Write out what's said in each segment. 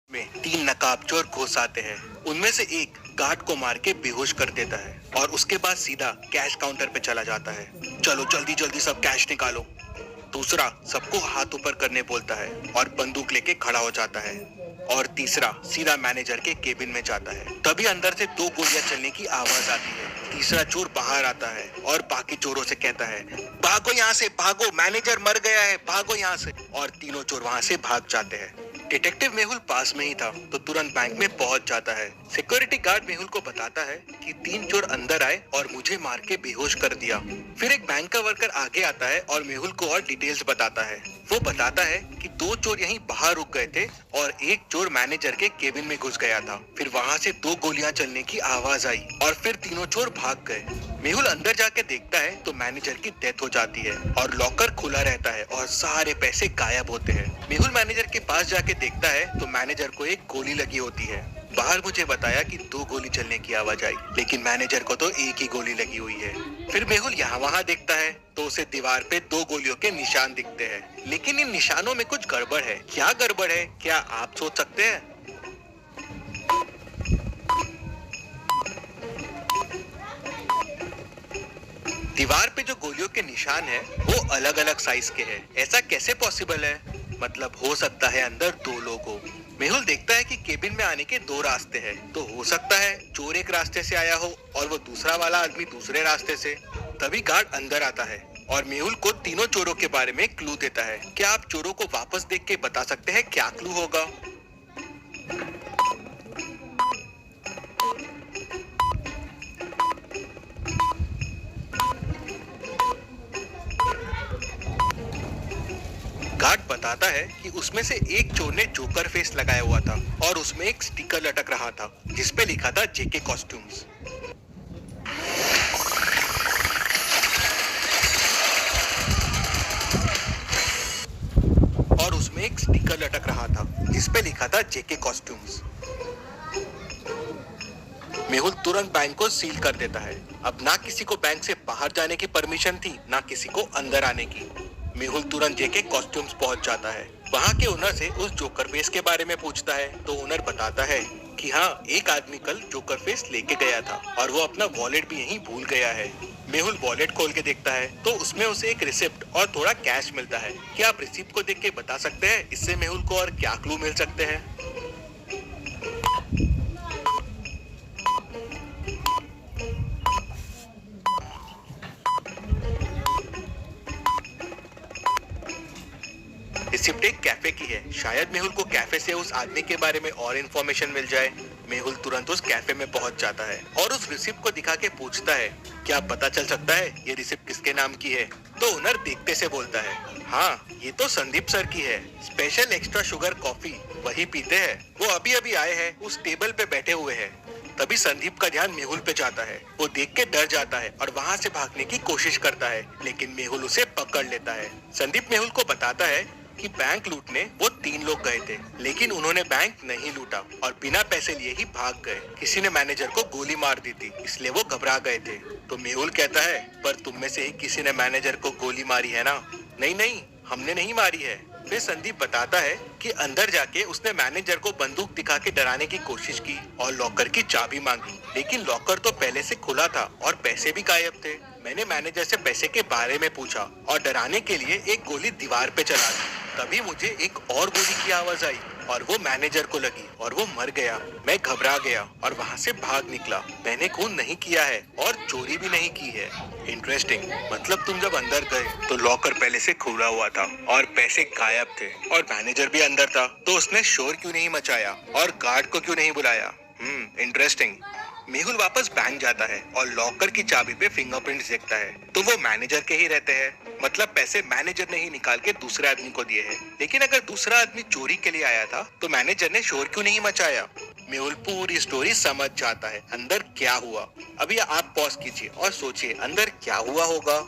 में तीन नकाबचोर घुस आते हैं। उनमें से एक गार्ड को मार के बेहोश कर देता है और उसके बाद सीधा कैश काउंटर पे चला जाता है। चलो जल्दी जल्दी सब कैश निकालो। दूसरा सबको हाथ ऊपर करने बोलता है और बंदूक लेके खड़ा हो जाता है। और तीसरा सीधा मैनेजर के केबिन में जाता है। तभी अंदर से दो गोलियां चलने की आवाज आती है। तीसरा चोर बाहर आता है और बाकी चोरों से कहता है, भागो यहाँ से भागो, मैनेजर मर गया है, भागो यहाँ से। और तीनों चोर वहाँ से भाग जाते हैं। डिटेक्टिव मेहुल पास में ही था तो तुरंत बैंक में पहुंच जाता है। सिक्योरिटी गार्ड मेहुल को बताता है कि तीन चोर अंदर आए और मुझे मार के बेहोश कर दिया। फिर एक बैंक का वर्कर आगे आता है और मेहुल को और डिटेल्स बताता है। वो बताता है कि दो चोर यहीं बाहर रुक गए थे और एक चोर मैनेजर के केबिन में घुस गया था। फिर वहाँ से दो गोलियां चलने की आवाज आई और फिर तीनों चोर भाग गए। मेहुल अंदर जाके देखता है तो मैनेजर की डेथ हो जाती है और लॉकर खुला रहता है और सारे पैसे गायब होते हैं। मेहुल मैनेजर के पास जाके देखता है तो मैनेजर को एक गोली लगी होती है। बाहर मुझे बताया कि दो गोली चलने की आवाज आई, लेकिन मैनेजर को तो एक ही गोली लगी हुई है। फिर मेहुल यहाँ वहाँ देखता है तो उसे दीवार पे दो गोलियों के निशान दिखते हैं, लेकिन इन निशानों में कुछ गड़बड़ है। क्या गड़बड़ है, क्या आप सोच सकते हैं? दीवार पे जो गोलियों के निशान है वो अलग अलग साइज के हैं। ऐसा कैसे पॉसिबल है? मतलब हो सकता है अंदर दो लोग हो। मेहुल देखता है कि केबिन में आने के दो रास्ते हैं, तो हो सकता है चोर एक रास्ते से आया हो और वो दूसरा वाला आदमी दूसरे रास्ते से। तभी गार्ड अंदर आता है और मेहुल को तीनों चोरों के बारे में क्लू देता है। क्या आप चोरों को वापस देख के बता सकते हैं क्या क्लू होगा? गार्ड बताता है कि उसमें से एक चोर ने जोकर फेस लगाया हुआ था और उसमें एक स्टिकर लटक रहा था जिसपे लिखा था जेके कॉस्ट्यूम्स। और उसमें एक स्टिकर लटक रहा था जिसपे लिखा था जेके कॉस्ट्यूम्स। मेहुल तुरंत बैंक को सील कर देता है। अब ना किसी को बैंक से बाहर जाने की परमिशन थी, ना किसी को अंदर आने की। मेहुल तुरंत जेके कॉस्ट्यूम्स पहुंच जाता है। वहाँ के ओनर से उस जोकर फेस के बारे में पूछता है तो ओनर बताता है कि हाँ, एक आदमी कल जोकर फेस लेके गया था और वो अपना वॉलेट भी यहीं भूल गया है। मेहुल वॉलेट खोल के देखता है तो उसमें उसे एक रिसिप्ट और थोड़ा कैश मिलता है। क्या आप रिसिप्ट को देख के बता सकते हैं इससे मेहुल को और क्या क्लू मिल सकते हैं? रिसिप्ट एक कैफे की है। शायद मेहुल को कैफे से उस आदमी के बारे में और इन्फॉर्मेशन मिल जाए। मेहुल तुरंत उस कैफे में पहुंच जाता है और उस रिसिप्ट को दिखा के पूछता है, क्या पता चल सकता है ये रिसिप्ट किसके नाम की है? तो ओनर देखते से बोलता है, हाँ, ये तो संदीप सर की है। स्पेशल एक्स्ट्रा शुगर कॉफी वही पीते हैं। वो अभी अभी आए हैं, उस टेबल पे बैठे हुए हैं। तभी संदीप का ध्यान मेहुल पे जाता है। वो देख के डर जाता है और वहाँ से भागने की कोशिश करता है, लेकिन मेहुल उसे पकड़ लेता है। संदीप मेहुल को बताता है कि बैंक लूटने वो तीन लोग गए थे, लेकिन उन्होंने बैंक नहीं लूटा और बिना पैसे लिए ही भाग गए। किसी ने मैनेजर को गोली मार दी थी, इसलिए वो घबरा गए थे। तो मेहुल कहता है, पर तुम में से ही किसी ने मैनेजर को गोली मारी है ना? नहीं नहीं, हमने नहीं मारी है। फिर संदीप बताता है कि अंदर जाके उसने मैनेजर को बंदूक दिखा के डराने की कोशिश की और लॉकर की चाबी मांगी, लेकिन लॉकर तो पहले से खुला था और पैसे भी गायब थे। मैंने मैनेजर से पैसे के बारे में पूछा और डराने के लिए एक गोली दीवार पे चला दी। तभी मुझे एक और गोली की आवाज आई और वो मैनेजर को लगी और वो मर गया। मैं घबरा गया और वहाँ से भाग निकला। मैंने खून नहीं किया है और चोरी भी नहीं की है। इंटरेस्टिंग। मतलब तुम जब अंदर गए तो लॉकर पहले से खुला हुआ था और पैसे गायब थे और मैनेजर भी अंदर था, तो उसने शोर क्यों नहीं मचाया और गार्ड को क्यों नहीं बुलाया? इंटरेस्टिंग। मेहुल वापस बैंक जाता है और लॉकर की चाबी पे फिंगरप्रिंट्स देखता है, तो वो मैनेजर के ही रहते हैं। मतलब पैसे मैनेजर ने ही निकाल के दूसरे आदमी को दिए हैं। लेकिन अगर दूसरा आदमी चोरी के लिए आया था तो मैनेजर ने शोर क्यों नहीं मचाया? मेहुल पूरी स्टोरी समझ जाता है अंदर क्या हुआ। अभी आप पॉज कीजिए और सोचिए अंदर क्या हुआ होगा।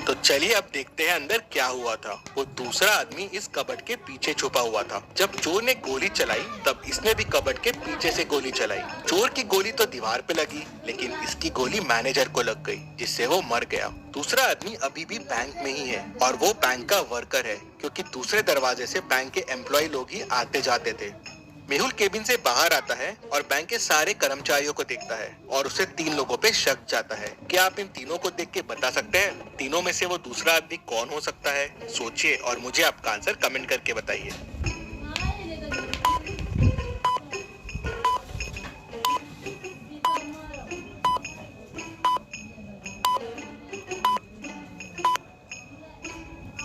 तो चलिए अब देखते हैं अंदर क्या हुआ था। वो दूसरा आदमी इस कबर्ड के पीछे छुपा हुआ था। जब चोर ने गोली चलाई तब इसने भी कबर्ड के पीछे से गोली चलाई। चोर की गोली तो दीवार पे लगी, लेकिन इसकी गोली मैनेजर को लग गई, जिससे वो मर गया। दूसरा आदमी अभी भी बैंक में ही है और वो बैंक का वर्कर है, क्योंकि दूसरे दरवाजे से बैंक के एम्प्लॉय लोग ही आते जाते थे। मेहुल केबिन से बाहर आता है और बैंक के सारे कर्मचारियों को देखता है और उसे 3 लोगों पे शक जाता है। क्या आप इन तीनों को देख के बता सकते हैं तीनों में से वो दूसरा आदमी कौन हो सकता है? सोचिए और मुझे आपका आंसर कमेंट करके बताइए।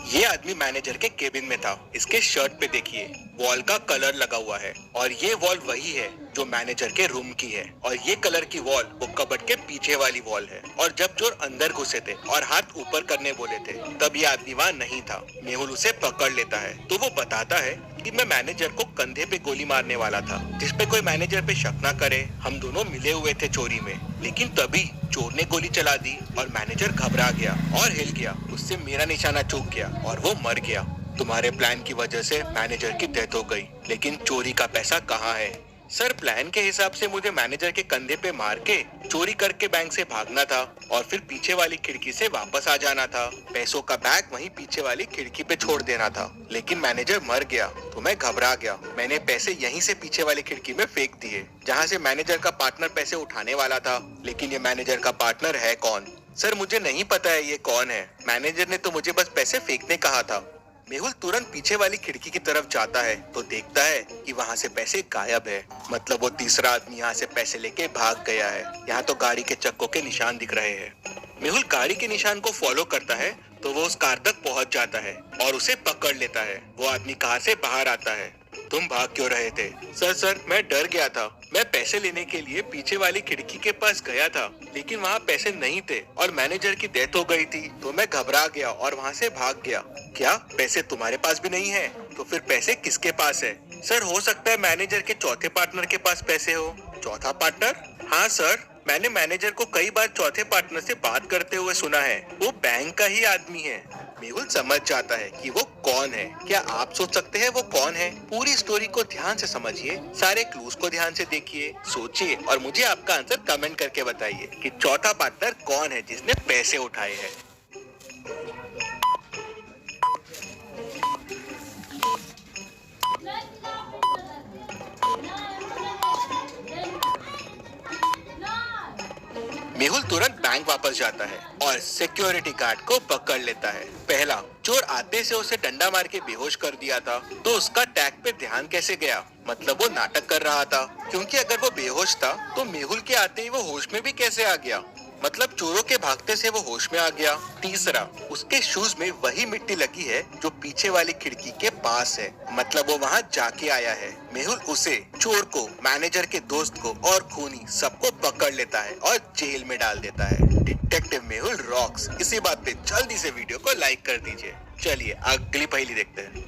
ये आदमी मैनेजर के केबिन में था। इसके शर्ट पे देखिए वॉल का कलर लगा हुआ है और ये वॉल वही है जो मैनेजर के रूम की है और ये कलर की वॉल वो कबर्ड के पीछे वाली वॉल है। और जब चोर अंदर घुसे थे और हाथ ऊपर करने बोले थे तब ये आदमी वहाँ नहीं था। मेहुल उसे पकड़ लेता है तो वो बताता है कि मैं मैनेजर को कंधे पे गोली मारने वाला था, जिसपे कोई मैनेजर पे शक ना करे। हम दोनों मिले हुए थे चोरी में, लेकिन तभी चोर ने गोली चला दी और मैनेजर घबरा गया और हिल गया। उससे मेरा निशाना चूक गया और वो मर गया। तुम्हारे प्लान की वजह से मैनेजर की डेथ हो गई, लेकिन चोरी का पैसा कहाँ है? सर, प्लान के हिसाब से मुझे मैनेजर के कंधे पे मार के चोरी करके बैंक से भागना था और फिर पीछे वाली खिड़की से वापस आ जाना था। पैसों का बैग वहीं पीछे वाली खिड़की पे छोड़ देना था, लेकिन मैनेजर मर गया तो मैं घबरा गया। मैंने पैसे यहीं से पीछे वाली खिड़की में फेंक दिए, जहाँ से मैनेजर का पार्टनर पैसे उठाने वाला था। लेकिन ये मैनेजर का पार्टनर है कौन? सर, मुझे नहीं पता है ये कौन है। मैनेजर ने तो मुझे बस पैसे फेंकने कहा था। मेहुल तुरंत पीछे वाली खिड़की की तरफ जाता है तो देखता है कि वहाँ से पैसे गायब है। मतलब वो तीसरा आदमी यहाँ से पैसे लेके भाग गया है। यहाँ तो गाड़ी के चक्कों के निशान दिख रहे हैं। मेहुल गाड़ी के निशान को फॉलो करता है तो वो उस कार तक पहुँच जाता है और उसे पकड़ लेता है। वो आदमी कार से बाहर आता है। तुम भाग क्यों रहे थे? सर, मैं डर गया था। मैं पैसे लेने के लिए पीछे वाली खिड़की के पास गया था, लेकिन वहाँ पैसे नहीं थे और मैनेजर की डेथ हो गई थी तो मैं घबरा गया और वहाँ से भाग गया। क्या पैसे तुम्हारे पास भी नहीं है? तो फिर पैसे किसके पास है? सर, हो सकता है मैनेजर के चौथे पार्टनर के पास पैसे हो। चौथा पार्टनर? हाँ सर, मैंने मैनेजर को कई बार चौथे पार्टनर से बात करते हुए सुना है। वो बैंक का ही आदमी है। मेहुल समझ जाता है कि वो कौन है। क्या आप सोच सकते हैं वो कौन है? पूरी स्टोरी को ध्यान से समझिए, सारे क्लूज को ध्यान से देखिए, सोचिए और मुझे आपका आंसर कमेंट करके बताइए कि चौथा पार्टनर कौन है जिसने पैसे उठाए हैं। मेहुल तुरंत बैंक वापस जाता है और सिक्योरिटी गार्ड को पकड़ लेता है। पहला, चोर आते से उसे डंडा मार के बेहोश कर दिया था, तो उसका टैग पे ध्यान कैसे गया? मतलब वो नाटक कर रहा था, क्योंकि अगर वो बेहोश था तो मेहुल के आते ही वो होश में भी कैसे आ गया? मतलब चोरों के भागते से वो होश में आ गया। तीसरा, उसके शूज में वही मिट्टी लगी है जो पीछे वाली खिड़की के पास है, मतलब वो वहाँ जाके आया है। मेहुल उसे, चोर को, मैनेजर के दोस्त को और खूनी सबको पकड़ लेता है और जेल में डाल देता है। Detective Mehul rocks. इसी बात पे जल्दी से वीडियो को लाइक कर दीजिए। चलिए अगली पहेली देखते हैं।